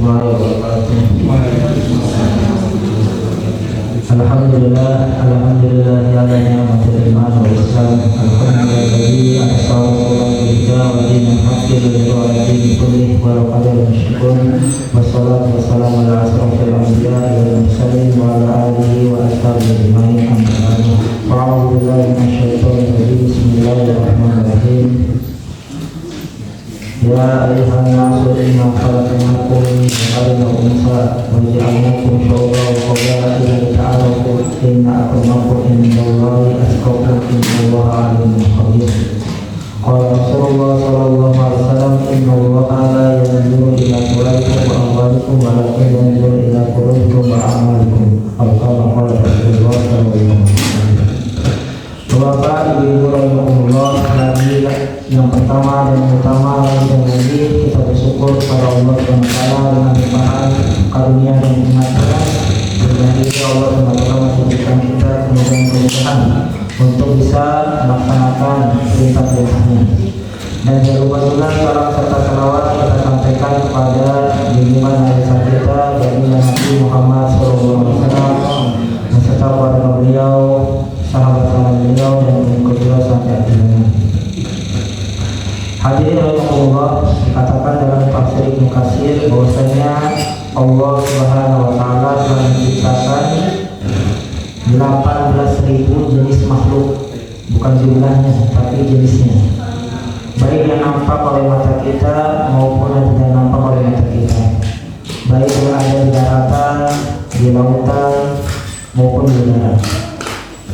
warahmatullahi wabarakatuh. Alhamdulillah ya ni'matul iman wal islam. Alhamdulillah atas wa dinil haqqi wa din kulli wa qadar syukur. Wassalatu wassalamu ala asrofil anbiya wal mursalin wa ala alihi wa ashabihi ajma'in. Amma ba'du. A'udzu billahi minasyaitonir rajim. Bismillahirrahmanirrahim. Ya ayuhan nasu inna khalaqnakum min dhakarin wa untha wa ja'alnakum syu'uban wa qabaila lita'arafu inna akramakum indallahi atqakum innallaha 'alimun khabir. Qala Rasulullah sallallahu alaihi wasallam innallaha la yanzuru ila suwarikum wa amwalikum walakin yanzuru ila qulubikum wa a'malikum. Qala Rasulullah sallallahu alaihi wasallam. Bapak, Ibu, rahimahumullah, lagi yang pertama dan utama dan lagi kita bersyukur kepada Allah SWT dengan limpahan karunia dan nikmat-Nya. Berbahagia Allah SWT masih berikan kita kemudahan untuk bisa melaksanakan perintah-perintahnya. Dan jangan lupa juga salam serta salawat kita sampaikan kepada junjungan Nabi kita baginda Nabi Muhammad SAW beserta para beliau, sahabat-sahabat beliau dan pengikut beliau sampai akhirnya. Hadirin rahimahullah, dikatakan dalam tafsir Ibnu Katsir bahwasanya Allah Subhanahu wa taala telah menciptakan 18.000 jenis makhluk, bukan jumlahnya tapi jenisnya. Baik yang nampak oleh mata kita maupun yang tidak nampak oleh mata kita. Baik yang ada di daratan, di lautan maupun di udara.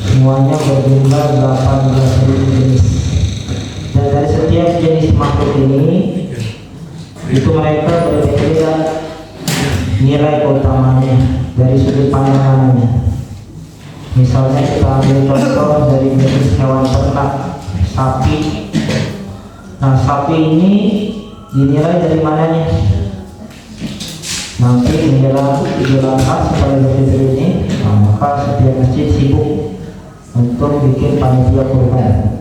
Semuanya berjumlah 18.000 jenis. Dan dari setiap jenis makhluk ini itu mereka berbeda nilai keutamanya dari sudut pandangannya. Misalnya kita ambil contoh dari jenis hewan ternak, sapi. Nah, sapi ini dinilai dari mananya? Nanti menjelang Idul Adha setelah Idul Fitri ini, maka setiap masjid sibuk untuk bikin panitia kurban.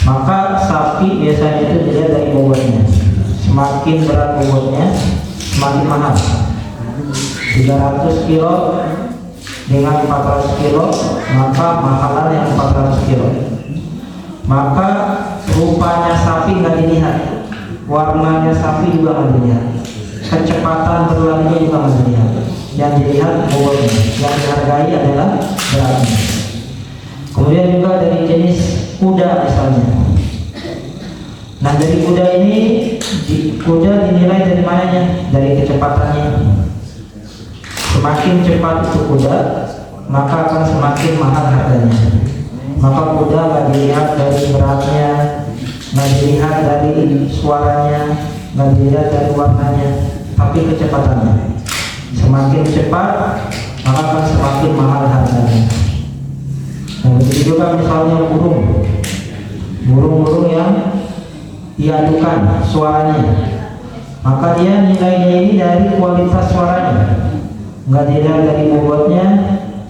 Maka sapi biasanya itu dilihat dari bobotnya. Semakin berat bobotnya, semakin mahal. 300 kilo dengan 400 kilo, maka mahalan yang 400 kilo. Maka rupanya sapi nggak dilihat, warnanya sapi juga nggak dilihat, kecepatan berlarinya juga nggak dilihat. Yang dilihat bobotnya, yang dihargai adalah beratnya. Kemudian juga dari jenis kuda misalnya. Nah, dari kuda ini, kuda dinilai dari mananya? Dari kecepatannya. Semakin cepat itu kuda, maka akan semakin mahal harganya. Maka kuda nggak dilihat dari beratnya, nggak dilihat dari suaranya, nggak dilihat dari warnanya, tapi kecepatannya. Semakin cepat, maka akan semakin mahal harganya. Nah, begitu juga misalnya burung-burung yang diadukan suaranya, maka dia nilainya ini dari kualitas suaranya, nggak dilihat dari bobotnya,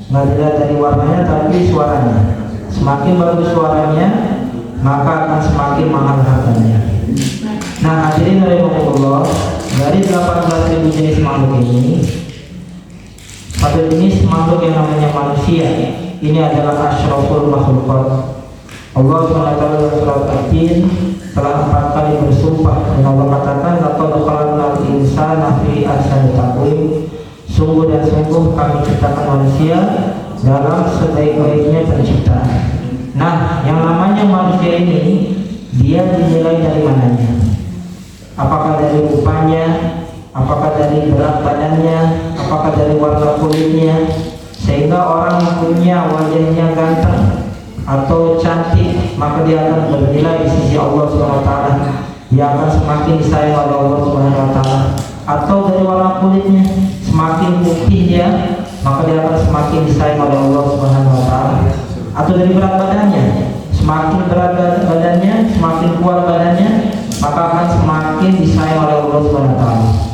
nggak dilihat dari warnanya, tapi suaranya. Semakin bagus suaranya, maka akan semakin mahal harganya. Nah, hadirin rahimahullah, dari 18.000 jenis makhluk ini, satu jenis makhluk yang namanya manusia ini adalah asyraful makhlukat. Allah SWT dalam surat Al-Jin telah 4 kali bersumpah dan Allah katakan laqad khalaqnal insana fi ahsani taqwim. Sungguh dan sungguh kami ciptakan manusia dalam sebaik-baiknya penciptaan. Nah, yang namanya manusia ini dia dinilai dari mananya? Apakah dari rupanya? Apakah dari berat badannya? Apakah dari warna kulitnya? Sehingga orang yang punya wajahnya ganteng atau cantik, maka dia akan bernilai di sisi Allah SWT. Dia akan semakin disayang oleh Allah SWT. Atau dari warna kulitnya, semakin putih dia, maka dia akan semakin disayang oleh Allah SWT. Atau dari berat badannya, semakin berat badannya, semakin kuat badannya, maka akan semakin disayang oleh Allah SWT.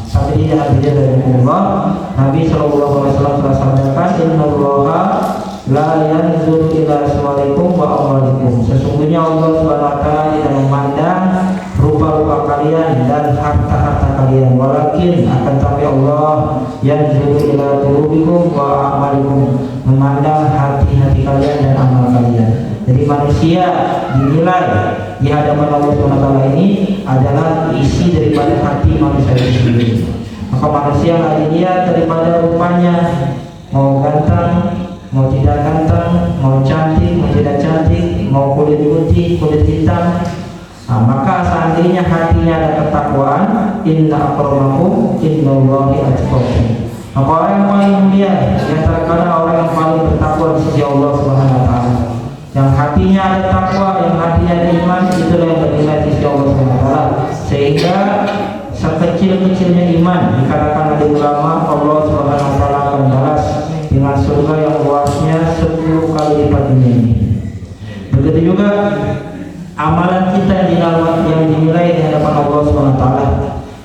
Tapi dia hadirin dari Allah, Nabi SAW telah sampaikan, Innallaha la yanzuru ila suwarikum wa amwalikum. Sesungguhnya Allah SWT tidak memandang rupa-rupa kalian dan harta-harta kalian, walakin akan tapi Allah yanzuru ila qulubikum wa a'malikum, memandang hati-hati kalian dan amal kalian. Jadi manusia dinilai di hadapan Allah SWT ini adalah isi daripada hati manusia itu sendiri. Maka manusia nggak dilihat daripada rupanya, mau ganteng, mau tidak ganteng, mau cantik, mau tidak cantik, mau kulit putih, kulit hitam. Nah, maka seandainya hatinya ada ketakwaan, inna akramakum innallahi atqakum. Maka orang yang paling mulia di antara kalian orang yang paling bertakwa di sisi Allah Subhanahu wa taala. Yang hatinya ada takwa, yang hatinya ada iman, itulah yang bernilai di sisi Allah Subhanahu wa taala. Sehingga sekecil-kecilnya iman dikatakan oleh ulama, Allah Subhanahu wa taala akan balas dengan surga yang luasnya 10 kali lipat dunia ini. Begitu juga amalan kita yang dinilai di hadapan Allah Subhanahu wa taala.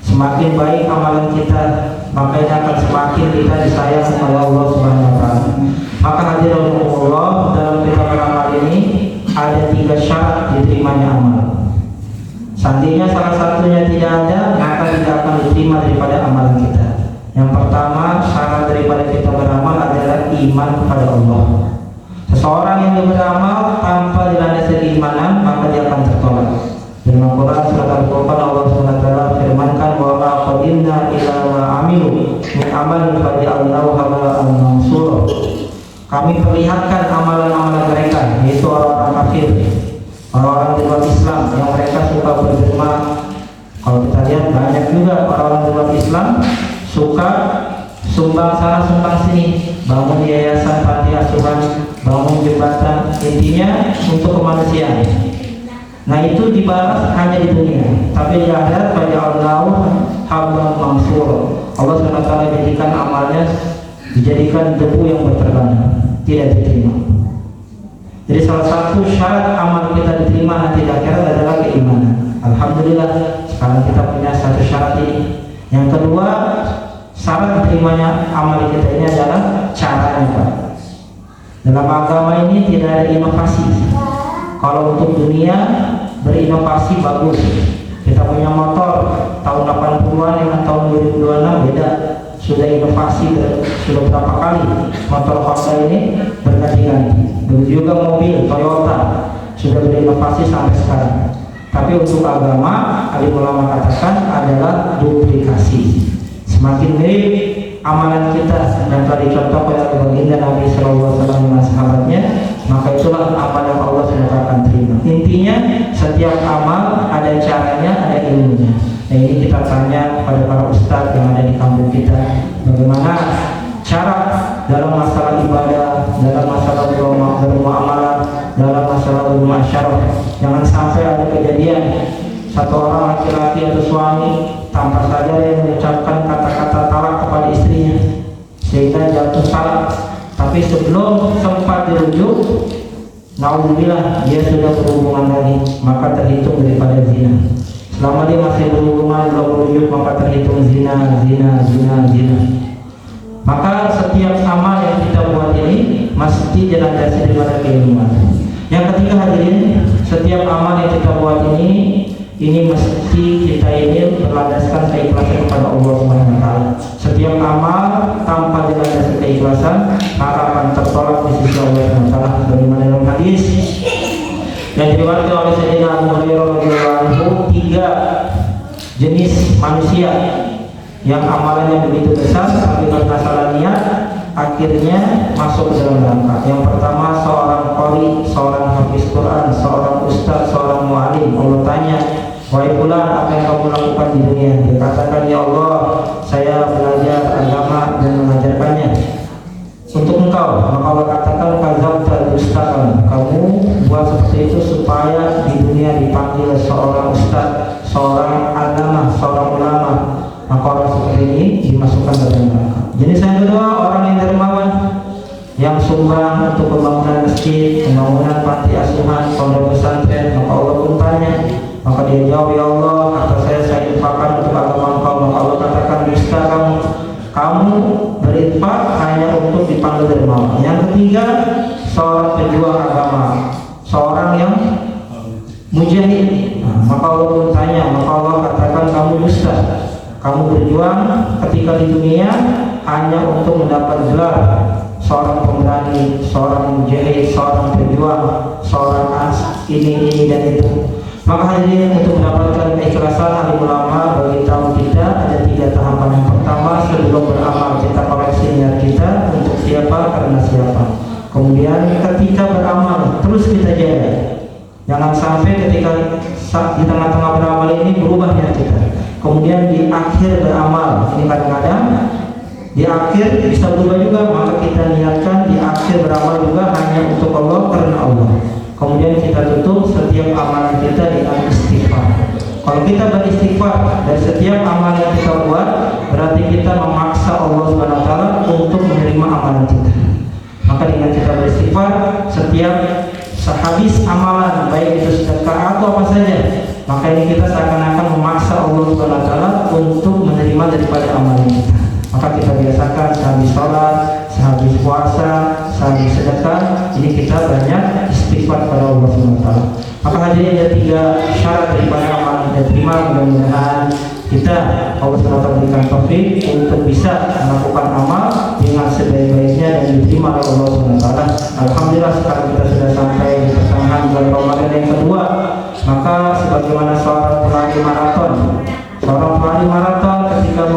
Semakin baik amalan kita, makanya akan semakin kita disayang oleh Allah Subhanahu wa taala. Maka hadirin Allah, dalam kitab amal ini ada 3 syarat diterimanya amal. Seandainya salah satunya tidak ada, maka tidak akan diterima daripada amalan kita. Yang pertama, syarat daripada kita beramal adalah iman kepada Allah. Seseorang yang beramal tanpa dilandasi keimanan, maka dia akan tertolak. Dalam Al-Quran surat Al-Furqan, Allah SWT firmankan bahwa qadimna ila ma amilu min amalin faja'alnahu haba'an mansura. Kami perlihatkan amalan-amalan mereka, yaitu orang-orang kafir, orang-orang di luar Islam yang mereka suka berderma. Kalau kita lihat banyak juga orang-orang di luar Islam suka sumbang sana sumbang sini, bangun yayasan panti asuhan, bangun jembatan, intinya untuk kemanusiaan. Nah itu dibalas hanya di dunia, tapi di akhirat pada Allah habban mansur. Allah SWT jadikan amalnya dijadikan debu yang berterbangan, tidak diterima. Jadi salah satu syarat amal kita diterima nanti di akhirat adalah keimanan. Alhamdulillah sekarang kita punya satu syarat ini. Yang kedua, syarat diterimanya amal kita ini adalah caranya, Pak. Dalam agama ini tidak ada inovasi. Kalau untuk dunia berinovasi bagus. Kita punya motor tahun 80-an dengan tahun 2026 beda. Sudah inovasi sudah berapa kali motor Honda ini berganti-ganti. Begitu juga mobil Toyota sudah berinovasi sampai sekarang. Tapi untuk agama, ahli ulama katakan adalah duplikasi. Semakin mirip amalan kita dan tadi contoh oleh baginda Nabi Sallallahu Alaihi Wasallam dan sahabatnya, maka itulah amal yang Allah SWT akan terima. Intinya setiap amal ada caranya, ada ilmunya. Nah ini kita tanya pada para ustadz yang ada di kampung kita, bagaimana cara dalam masalah ibadah, dalam masalah bermuamalah, dalam masalah bermasyarah. Jangan sampai ada kejadian satu orang laki-laki atau suami tanpa sadar yang mengucapkan kata-kata talak kepada istrinya sehingga jatuh talak, tapi sebelum sempat dirujuk, naudzubillah, dia sudah berhubungan lagi, maka terhitung daripada zina. Selama dia masih berhubungan belum merujuk, maka terhitung zina. Maka setiap amal yang kita buat ini mesti dilandasi daripada keilmuan. Yang ketiga hadirin, setiap amal yang kita buat ini mesti kita ini berlandaskan keikhlasan kepada Allah Subhanahu wa taala. Setiap amal tanpa dilandasi keikhlasan maka akan tertolak di sisi Allah Subhanahu wa taala. Bagaimana dalam hadis yang diriwayatkan oleh Sayyidina Abu Hurairah radhiyallahu anhu, 3 jenis manusia yang amalannya begitu besar tapi karena salah niat akhirnya masuk ke dalam neraka. Yang pertama seorang qari, seorang hafiz Quran, seorang ustaz, seorang muallim. Allah tanya, wahai fulan, apa yang kamu lakukan di dunia? Dia katakan, ya Allah, saya belajar agama dan mengajarkannya untuk engkau. Maka Allah katakan, kadzabta ustazan, kamu buat seperti itu supaya di dunia dipanggil seorang ustaz, seorang alama, seorang ulama. Maka orang seperti ini dimasukkan ke dalam neraka. Jenis yang kedua, orang yang dermawan, yang sumbang untuk pembangunan masjid, pembangunan panti asuhan, pondok pesantren. Maka Allah pun tanya, maka dia jawab, ya Allah, kata saya infakkan untuk agama engkau. Maka Allah katakan, dusta kamu berinfak hanya untuk dipanggil dermawan. Yang ketiga, seorang pejuang agama, seorang yang mujahid. Maka Allah pun tanya, maka Allah katakan, kamu dusta, kamu berjuang ketika di dunia hanya untuk mendapat gelar seorang pemberani, seorang mujahid, seorang pejuang, seorang ini dan itu. Maka hadirin, untuk mendapatkan keikhlasan alim ulama bagi tahu kita ada 3 tahapan. Yang pertama, sebelum beramal kita koreksi niat kita untuk siapa, karena siapa. Kemudian ketika beramal terus kita jaga. Jangan sampai ketika di tengah-tengah beramal ini berubah niat kita. Kemudian di akhir beramal, ini kadang-kadang di akhir bisa berubah juga, maka kita niatkan di akhir beramal juga hanya untuk Allah, karena Allah. Kemudian kita tutup setiap amalan kita dengan istighfar. Kalau kita beristighfar dari setiap amalan yang kita buat, berarti kita memaksa Allah SWT untuk menerima amalan kita. Maka dengan kita beristighfar setiap sehabis amalan, baik itu sedekah atau apa saja, maka ini kita seakan-akan memaksa Allah SWT untuk menerima daripada amalan kita. Maka kita biasakan sehabis sholat, sehabis puasa, sehabis sedekah, ini kita banyak istighfar pada Allah SWT. Maka hadirin, ada 3 syarat daripada amalan yang diterima. Mudah-mudahan kita Allah SWT berikan taufik untuk bisa melakukan amal dengan sebaik-baiknya dan diterima oleh Allah SWT. Alhamdulillah, sekarang kita sudah sampai di pertengahan bulan Ramadan yang kedua. Maka sebagaimana seorang pelari maraton ketika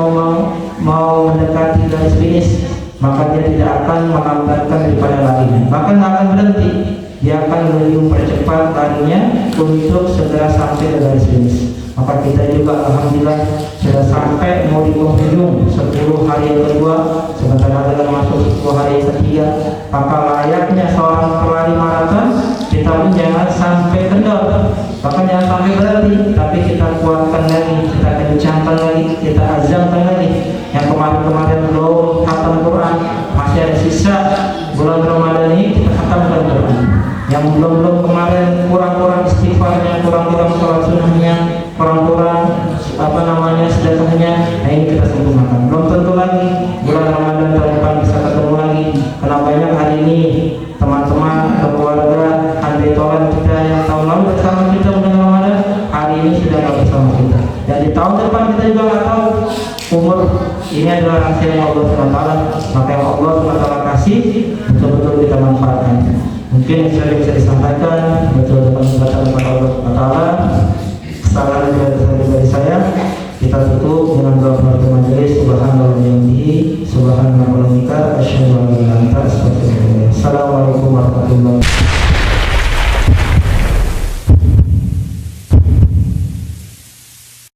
mau mendekati garis finish, maka dia tidak akan melambatkan daripada larinya, bahkan tidak akan berhenti. Dia akan lebih mempercepat larinya untuk segera sampai ke garis finish. Maka kita juga alhamdulillah sudah sampai mau di penghujung 10 hari yang kedua, sebentar lagi masuk 10 hari yang ketiga. Maka layaknya seorang pelari maraton, kita pun jangan sampai kendor, bahkan jangan sampai berhenti, tapi kita kuatkan lagi, kita kencangkan lagi, kita azamkan lagi. Yang kemarin-kemarin belum khatam Quran, masih ada sisa bulan Ramadan ini kita khatamkan Quran. Yang belum kemarin kurang-kurang istighfarnya, kurang-kurang sholat sunnahnya, kurang-kurang sedekahnya, nah ini kita sempurnakan. Belum tentu lagi bulan Ramadan tahun depan bisa ketemu lagi. Karena banyak hari ini teman-teman, keluarga, andai tolan kita yang tahun lalu bersama kita bulan Ramadan, hari ini sudah tidak bersama kita. Dan di tahun depan kita juga nggak tahu umur. Ini adalah rahasia yang Allah SWT, maka yang Allah SWT kasih betul-betul kita manfaatkan. Mungkin sudah bisa disampaikan betul-betul kepada Allah SWT. Kesalahan dari saya kita tutup dengan doa penutup majelis. Subhanallah wa bihamdihi, subhanallah wa bihamdihi, asyhadu